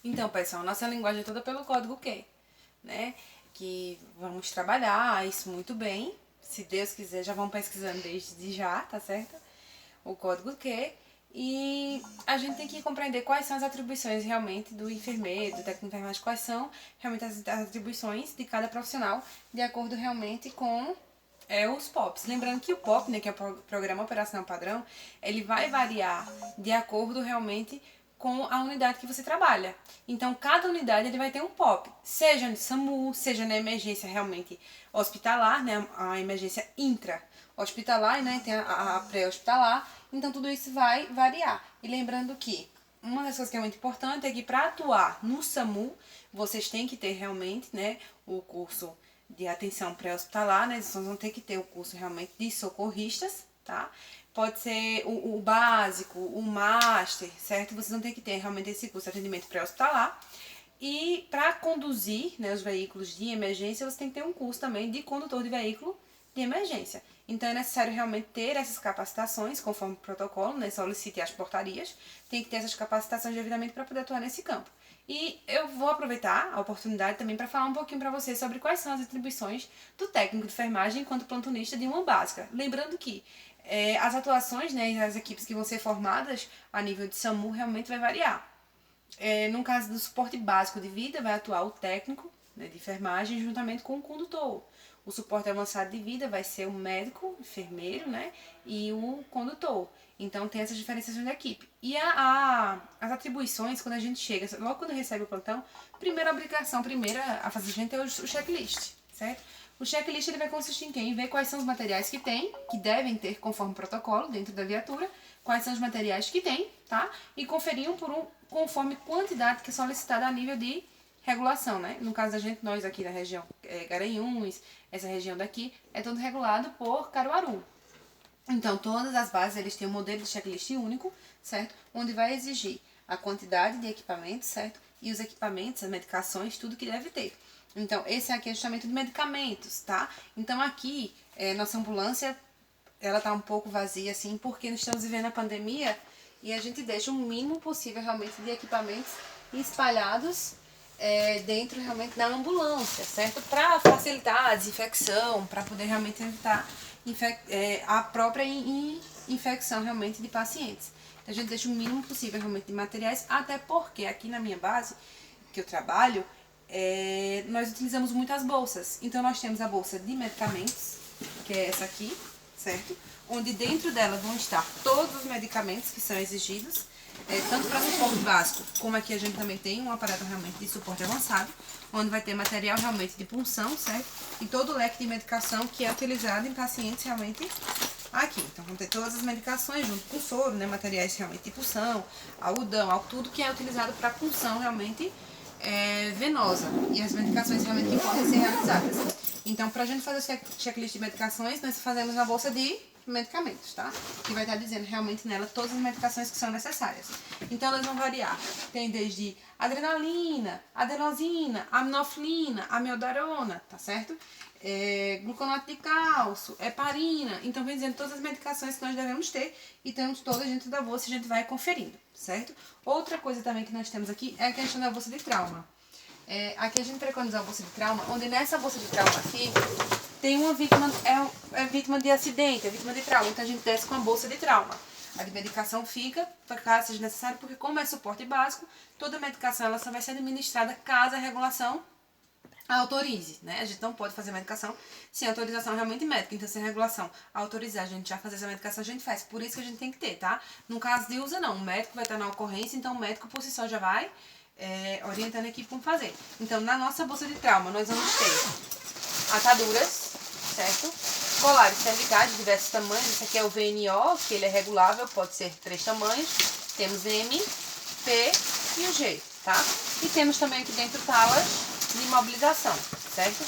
Então, pessoal, nossa linguagem é toda pelo código Q, né? Que vamos trabalhar isso muito bem. Se Deus quiser, já vamos pesquisando desde já, tá certo? O código Q. E a gente tem que compreender quais são as atribuições realmente do enfermeiro, do técnico de enfermagem, quais são realmente as atribuições de cada profissional, de acordo realmente com os POPs. Lembrando que o POP, né, que é o Programa Operacional Padrão, ele vai variar de acordo realmente com a unidade que você trabalha. Então, cada unidade ele vai ter um POP, seja no SAMU, seja na emergência realmente hospitalar, né, a emergência intra-hospitalar, né, tem a pré-hospitalar. Então, tudo isso vai variar. E lembrando que uma das coisas que é muito importante é que para atuar no SAMU, vocês têm que ter realmente, né, o curso de atenção pré-hospitalar, né? Vocês vão ter que ter o curso realmente de socorristas, tá? Pode ser o básico, o master, certo? Vocês vão ter que ter realmente esse curso de atendimento pré-hospitalar. E para conduzir, né, os veículos de emergência, você tem que ter um curso também de condutor de veículo de emergência. Então é necessário realmente ter essas capacitações, conforme o protocolo, né, solicite as portarias, tem que ter essas capacitações devidamente para poder atuar nesse campo. E eu vou aproveitar a oportunidade também para falar um pouquinho para vocês sobre quais são as atribuições do técnico de enfermagem enquanto plantonista de uma básica. Lembrando que as atuações, né, as equipes que vão ser formadas a nível de SAMU realmente vai variar. No caso do suporte básico de vida, vai atuar o técnico, né, de enfermagem juntamente com o condutor. O suporte avançado de vida vai ser o médico, enfermeiro, né, e o condutor. Então tem essas diferenciações da equipe. E as atribuições, quando a gente chega, logo quando recebe o plantão, primeira obrigação, primeira a fazer a gente é o checklist, certo? O checklist ele vai consistir em quê? Em ver quais são os materiais que tem, que devem ter conforme protocolo dentro da viatura, quais são os materiais que tem, tá? E conferir conforme quantidade que é solicitada a nível de regulação, né? No caso da gente, nós aqui na região Garanhuns, essa região daqui, é tudo regulado por Caruaru. Então, todas as bases, eles têm um modelo de checklist único, certo? Onde vai exigir a quantidade de equipamentos, certo? E os equipamentos, as medicações, tudo que deve ter. Então, esse aqui é justamente de medicamentos, tá? Então, aqui, nossa ambulância, ela tá um pouco vazia, assim, porque nós estamos vivendo a pandemia e a gente deixa o mínimo possível, realmente, de equipamentos espalhados dentro, realmente, da ambulância, certo? Para facilitar a desinfecção, para poder realmente evitar a própria infecção, realmente, de pacientes. Então, a gente deixa o mínimo possível, realmente, de materiais, até porque aqui na minha base, que eu trabalho, nós utilizamos muitas bolsas. Então, nós temos a bolsa de medicamentos, que é essa aqui, certo? Onde dentro dela vão estar todos os medicamentos que são exigidos, tanto para suporte básico, como aqui a gente também tem um aparato realmente de suporte avançado, onde vai ter material realmente de punção, certo? E todo o leque de medicação que é utilizado em pacientes realmente aqui. Então, vão ter todas as medicações junto com soro, né? Materiais realmente de punção, algodão, tudo que é utilizado para punção realmente venosa. E as medicações realmente que podem ser realizadas. Então, para a gente fazer o checklist de medicações, nós fazemos na bolsa de medicamentos, tá? Que vai estar dizendo realmente nela todas as medicações que são necessárias. Então, elas vão variar. Tem desde adrenalina, adenosina, aminoflina, amiodarona, tá certo? Gluconato de cálcio, heparina. Então, vem dizendo todas as medicações que nós devemos ter e temos todas dentro da bolsa e a gente vai conferindo, certo? Outra coisa também que nós temos aqui é a questão da bolsa de trauma. Aqui a gente preconiza a bolsa de trauma, onde nessa bolsa de trauma aqui tem uma vítima, vítima de acidente, é vítima de trauma. Então a gente desce com a bolsa de trauma. A de medicação fica, para caso seja necessário, porque como é suporte básico, toda medicação ela só vai ser administrada caso a regulação autorize, né? A gente não pode fazer medicação sem autorização realmente médica. Então, se a regulação autorizar a gente já fazer essa medicação, a gente faz. Por isso que a gente tem que ter, tá? No caso de usa, não. O médico vai estar na ocorrência, então o médico por si só já vai orientando a equipe como fazer. Então, na nossa bolsa de trauma, nós vamos ter ataduras, certo? Colares cervicais de diversos tamanhos. Esse aqui é o VNO, que ele é regulável, pode ser 3 tamanhos. Temos M, P e o G, tá? E temos também aqui dentro talas de imobilização, certo?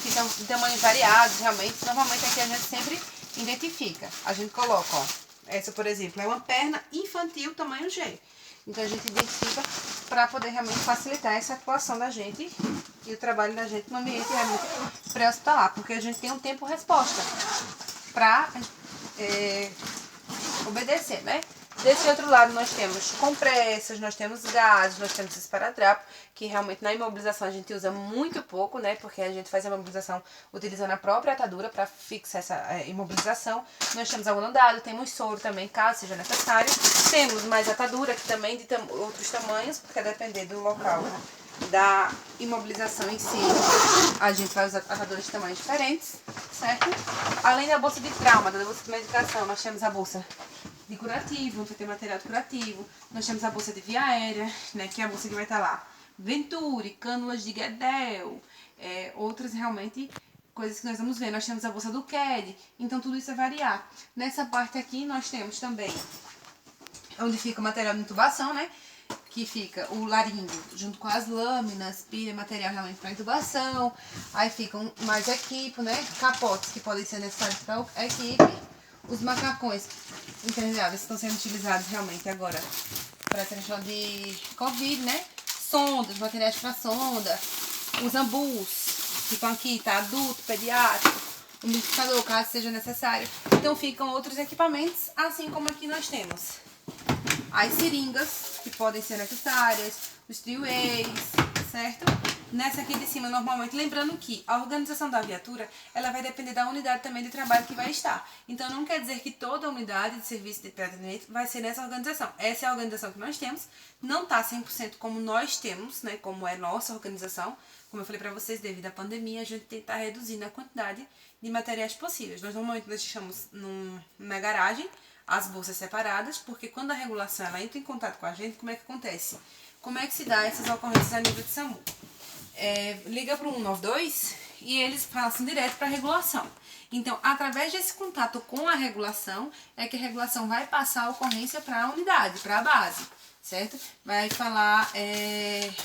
Que são de tamanhos variados, realmente. Normalmente aqui a gente sempre identifica. A gente coloca, ó, essa, por exemplo, é uma perna infantil tamanho G. Então a gente identifica para poder realmente facilitar essa atuação da gente e o trabalho da gente no ambiente realmente pré-hospitalar, porque a gente tem um tempo resposta para obedecer, né? Desse outro lado nós temos compressas, nós temos gases, nós temos esparadrapo, que realmente na imobilização a gente usa muito pouco, né? Porque a gente faz a imobilização utilizando a própria atadura para fixar essa imobilização. Nós temos algodão dado, temos soro também, caso seja necessário. Temos mais atadura, que também de outros tamanhos, porque depender do local da imobilização em si, a gente vai usar ataduras de tamanhos diferentes, certo? Além da bolsa de trauma, da bolsa de medicação, nós temos a bolsa de curativo, vai ter material de curativo. Nós temos a bolsa de via aérea, né, que é a bolsa que vai estar lá. Venturi, cânulas de Guedel, outras realmente coisas que nós vamos ver. Nós temos a bolsa do CAD, então tudo isso vai variar. Nessa parte aqui nós temos também onde fica o material de intubação, né? Que fica o laringo junto com as lâminas, pilha, material realmente para intubação. Aí ficam mais equipe, né? Capotes que podem ser necessários para a equipe. Os macacões impermeáveis que estão sendo utilizados realmente agora para questão de Covid, né? Sondas, materiais para sonda. Os ambus ficam aqui, tá? Adulto, pediátrico, umidificador, caso seja necessário. Então ficam outros equipamentos, assim como aqui nós temos as seringas, que podem ser necessárias, os three-ways, certo? Nessa aqui de cima, normalmente, lembrando que a organização da viatura, ela vai depender da unidade também de trabalho que vai estar. Então, não quer dizer que toda unidade de serviço de atendimento vai ser nessa organização. Essa é a organização que nós temos, não está 100% como nós temos, né, como é nossa organização. Como eu falei para vocês, devido à pandemia, a gente tenta reduzir a quantidade de materiais possíveis. Nós, normalmente, deixamos na garagem as bolsas separadas, porque quando a regulação ela entra em contato com a gente, como é que acontece? Como é que se dá essas ocorrências a nível de SAMU? Liga para o 192 e eles passam direto para a regulação. Então, através desse contato com a regulação, é que a regulação vai passar a ocorrência para a unidade, para a base, certo? Vai falar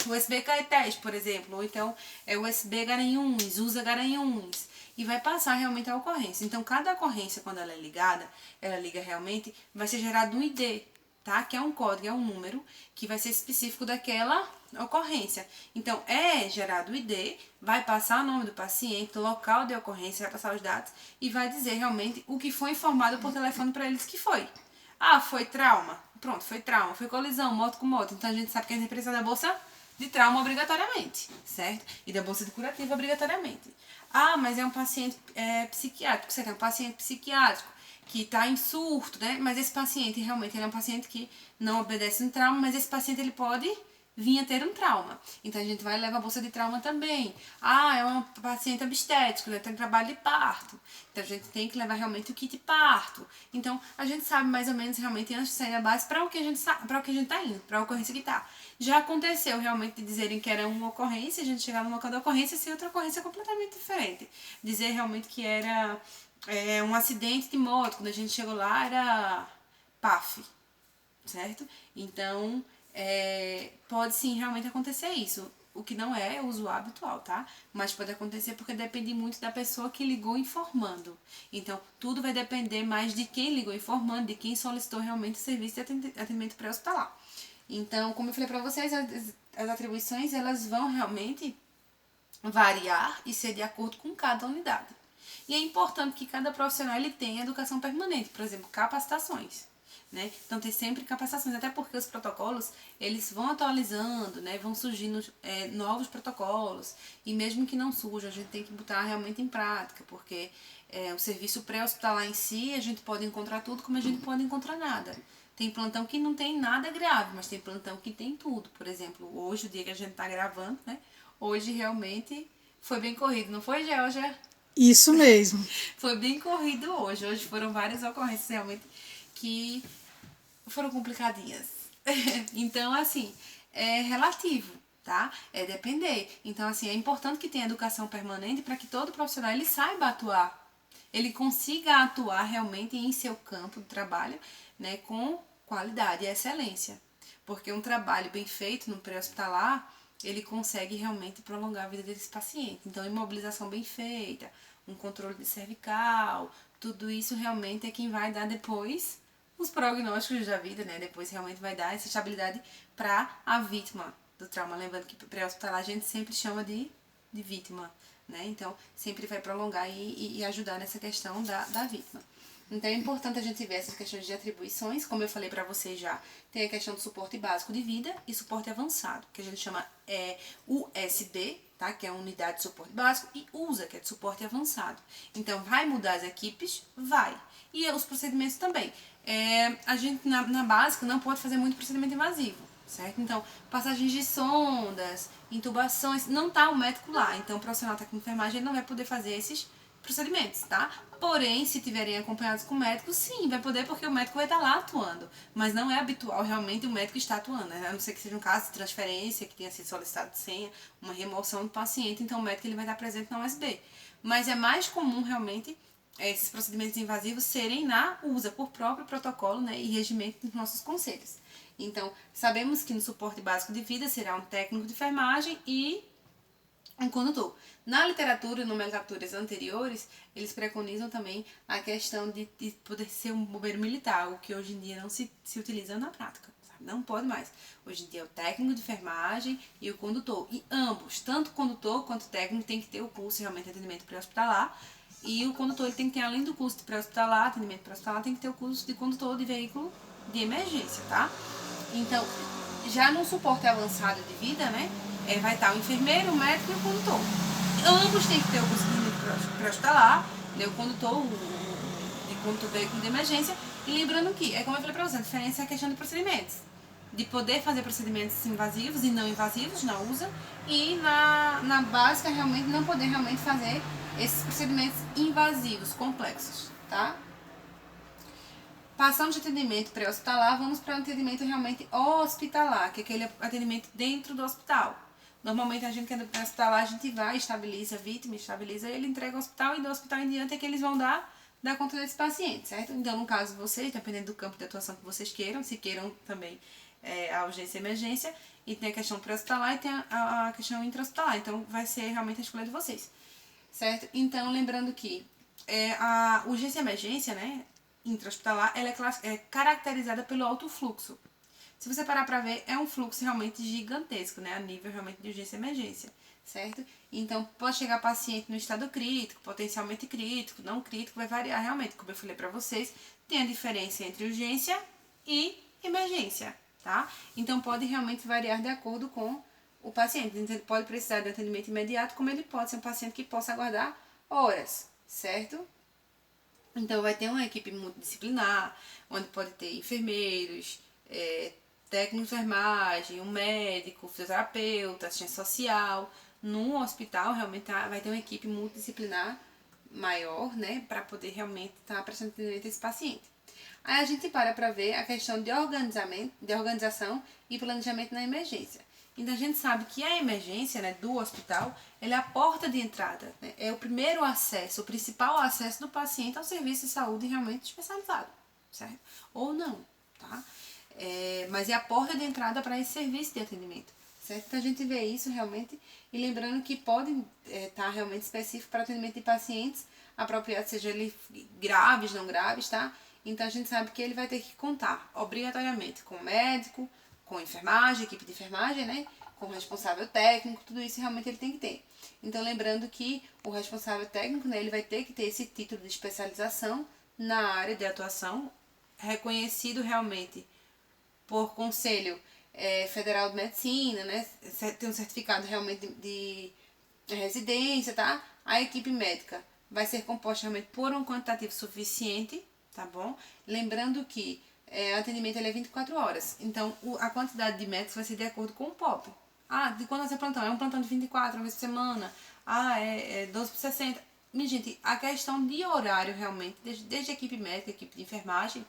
USB Caetés, por exemplo, ou então USB Garanhuns, usa Garanhuns, e vai passar realmente a ocorrência. Então, cada ocorrência, quando ela é ligada, ela liga realmente, vai ser gerado um ID, tá? Que é um código, é um número que vai ser específico daquela ocorrência. Então, é gerado o ID, vai passar o nome do paciente, o local de ocorrência, vai passar os dados e vai dizer realmente o que foi informado por telefone para eles que foi. Ah, foi trauma. Pronto, foi trauma. Foi colisão, moto com moto. Então, a gente sabe que a gente precisa da bolsa de trauma obrigatoriamente, certo? E da bolsa de curativo obrigatoriamente. Ah, mas é um paciente psiquiátrico. Você tem um paciente psiquiátrico que está em surto, né? Mas esse paciente realmente ele é um paciente que não obedece um trauma, mas esse paciente ele pode vir a ter um trauma. Então a gente vai levar a bolsa de trauma também. Ah, é um paciente obstétrico, né? Tem trabalho de parto. Então a gente tem que levar realmente o kit parto. Então a gente sabe mais ou menos realmente antes de sair da base para o que a gente está indo, para a ocorrência que está. Já aconteceu realmente de dizerem que era uma ocorrência, a gente chegar no local da ocorrência e ser outra ocorrência completamente diferente. Dizer realmente que era um acidente de moto, quando a gente chegou lá era PAF, certo? Então, pode sim realmente acontecer isso. O que não é uso habitual, tá? Mas pode acontecer porque depende muito da pessoa que ligou informando. Então, tudo vai depender mais de quem ligou informando, de quem solicitou realmente o serviço de atendimento pré-hospitalar. Então, como eu falei para vocês, as atribuições elas vão realmente variar e ser de acordo com cada unidade. E é importante que cada profissional ele tenha educação permanente, por exemplo, capacitações. Né? Então tem sempre capacitações, até porque os protocolos eles vão atualizando, né? Vão surgindo novos protocolos e mesmo que não surjam, a gente tem que botar realmente em prática, porque o serviço pré-hospitalar em si a gente pode encontrar tudo como a gente pode encontrar nada. Tem plantão que não tem nada grave, mas tem plantão que tem tudo. Por exemplo, hoje, o dia que a gente tá gravando, né? Hoje realmente foi bem corrido, não foi, Georgia? Isso mesmo. Foi bem corrido hoje. Hoje foram várias ocorrências realmente que foram complicadinhas. Então, assim, é relativo, tá? É depender. Então, assim, é importante que tenha educação permanente para que todo profissional ele saiba atuar. Ele consiga atuar realmente em seu campo de trabalho, né, com qualidade e excelência. Porque um trabalho bem feito no pré-hospitalar, ele consegue realmente prolongar a vida desse paciente. Então, imobilização bem feita, um controle de cervical, tudo isso realmente é quem vai dar depois os prognósticos da vida, né? Depois realmente vai dar essa estabilidade para a vítima do trauma. Lembrando que pré-hospitalar a gente sempre chama de vítima, né? Então, sempre vai prolongar e ajudar nessa questão da vítima. Então é importante a gente ver essas questões de atribuições, como eu falei para vocês já, tem a questão do suporte básico de vida e suporte avançado, que a gente chama USB, tá? Que é a unidade de suporte básico, e USA, que é de suporte avançado. Então vai mudar as equipes? Vai. E os procedimentos também. A gente na básica não pode fazer muito procedimento invasivo, certo? Então, passagens de sondas, intubações, não tá o médico lá. Então, o profissional técnico de enfermagem ele não vai poder fazer esses procedimentos, tá? Porém, se tiverem acompanhados com o médico, sim, vai poder porque o médico vai estar lá atuando. Mas não é habitual realmente o médico estar atuando, né? A não ser que seja um caso de transferência, que tenha sido solicitado de senha, uma remoção do paciente, então o médico ele vai estar presente na USB. Mas é mais comum realmente esses procedimentos invasivos serem na USA, por próprio protocolo, né, e regimento dos nossos conselhos. Então, sabemos que no suporte básico de vida será um técnico de enfermagem e um condutor. Na literatura e nomenclaturas anteriores, eles preconizam também a questão de poder ser um bombeiro militar, o que hoje em dia não se utiliza na prática. Sabe? Não pode mais. Hoje em dia é o técnico de enfermagem e o condutor. E ambos, tanto o condutor quanto o técnico, tem que ter o curso realmente de atendimento pré-hospitalar. E o condutor ele tem que ter, além do curso de pré-hospitalar, atendimento pré-hospitalar, tem que ter o curso de condutor de veículo de emergência, tá? Então, já no suporte avançado de vida, né, vai estar o enfermeiro, o médico e o condutor. Ambos têm que ter o curso de pré-hospitalar, né, o condutor, de condutor de veículo de emergência. E lembrando que, como eu falei pra você, a diferença é a questão de procedimentos. De poder fazer procedimentos invasivos e não invasivos na USA. E na básica, realmente, não poder realmente fazer esses procedimentos invasivos, complexos, tá? Passamos de atendimento pré-hospitalar, vamos para o atendimento realmente hospitalar, que é aquele atendimento dentro do hospital. Normalmente a gente que é do pré-hospitalar, a gente vai, estabiliza a vítima, estabiliza ele, entrega ao hospital e do hospital em diante é que eles vão dar conta desse paciente, certo? Então, no caso de vocês, dependendo do campo de atuação que vocês queiram, se queiram também a urgência e emergência, e tem a questão pré-hospitalar e tem a questão intra-hospitalar, então vai ser realmente a escolha de vocês, certo? Então, lembrando que a urgência e emergência, né, intra-hospitalar, ela é caracterizada pelo alto fluxo. Se você parar para ver, é um fluxo realmente gigantesco, né, a nível realmente de urgência e emergência, certo? Então, pode chegar paciente no estado crítico, potencialmente crítico, não crítico, vai variar realmente, como eu falei para vocês, tem a diferença entre urgência e emergência, tá? Então, pode realmente variar de acordo com o paciente. Então, ele pode precisar de atendimento imediato, como ele pode ser um paciente que possa aguardar horas, certo? Então, vai ter uma equipe multidisciplinar, onde pode ter enfermeiros, técnico de enfermagem, um médico, fisioterapeuta, assistente social. No hospital, realmente vai ter uma equipe multidisciplinar maior, né, para poder realmente estar prestando atendimento a esse paciente. Aí a gente para ver a questão de organização e planejamento na emergência. Então a gente sabe que a emergência, né, do hospital, ela é a porta de entrada, né, é o primeiro acesso, o principal acesso do paciente ao serviço de saúde realmente especializado, certo? Ou não, tá? Mas é a porta de entrada para esse serviço de atendimento, certo? Então a gente vê isso realmente, e lembrando que pode estar realmente específico para atendimento de pacientes apropriados, seja ele graves, não graves, tá? Então a gente sabe que ele vai ter que contar obrigatoriamente com o médico, com enfermagem, equipe de enfermagem, né? Com o responsável técnico, tudo isso realmente ele tem que ter. Então lembrando que o responsável técnico, né, ele vai ter que ter esse título de especialização na área de atuação, reconhecido realmente por Conselho Federal de Medicina, né? Tem um certificado realmente de residência, tá? A equipe médica vai ser composta realmente por um quantitativo suficiente, tá bom? Lembrando que o atendimento ele é 24 horas, então a quantidade de médicos vai ser de acordo com o POP. Ah, de quando é plantão? É um plantão de 24, uma vez por semana. Ah, é 12 por 60. Minha gente, a questão de horário realmente, desde a equipe médica, a equipe de enfermagem,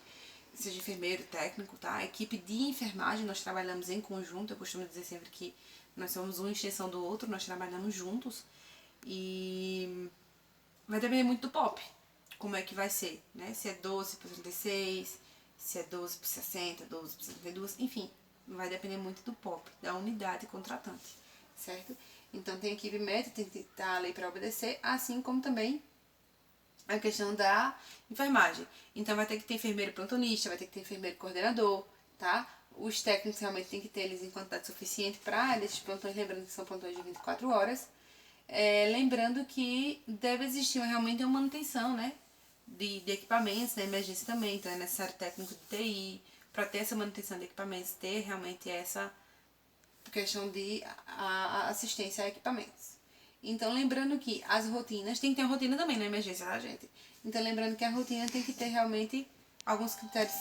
seja enfermeiro, técnico, tá? A equipe de enfermagem, nós trabalhamos em conjunto, eu costumo dizer sempre que nós somos uma extensão do outro, nós trabalhamos juntos e vai depender muito do POP, como é que vai ser, né? Se é 12 por 36, se é 12 por 60, 12 por 62, enfim, vai depender muito do POP, da unidade contratante, certo? Então tem equipe médica, tem que estar ali para obedecer, assim como também a questão da enfermagem. Então vai ter que ter enfermeiro plantonista, vai ter que ter enfermeiro coordenador, tá? Os técnicos realmente tem que ter eles em quantidade suficiente para esses plantões, lembrando que são plantões de 24 horas. Lembrando que deve existir realmente uma manutenção, né? de equipamentos na emergência também, então é necessário técnico de TI, para ter essa manutenção de equipamentos, ter realmente essa questão de assistência a equipamentos. Então, lembrando que as rotinas, tem que ter uma rotina também na emergência, tá, gente? Então, lembrando que a rotina tem que ter realmente alguns critérios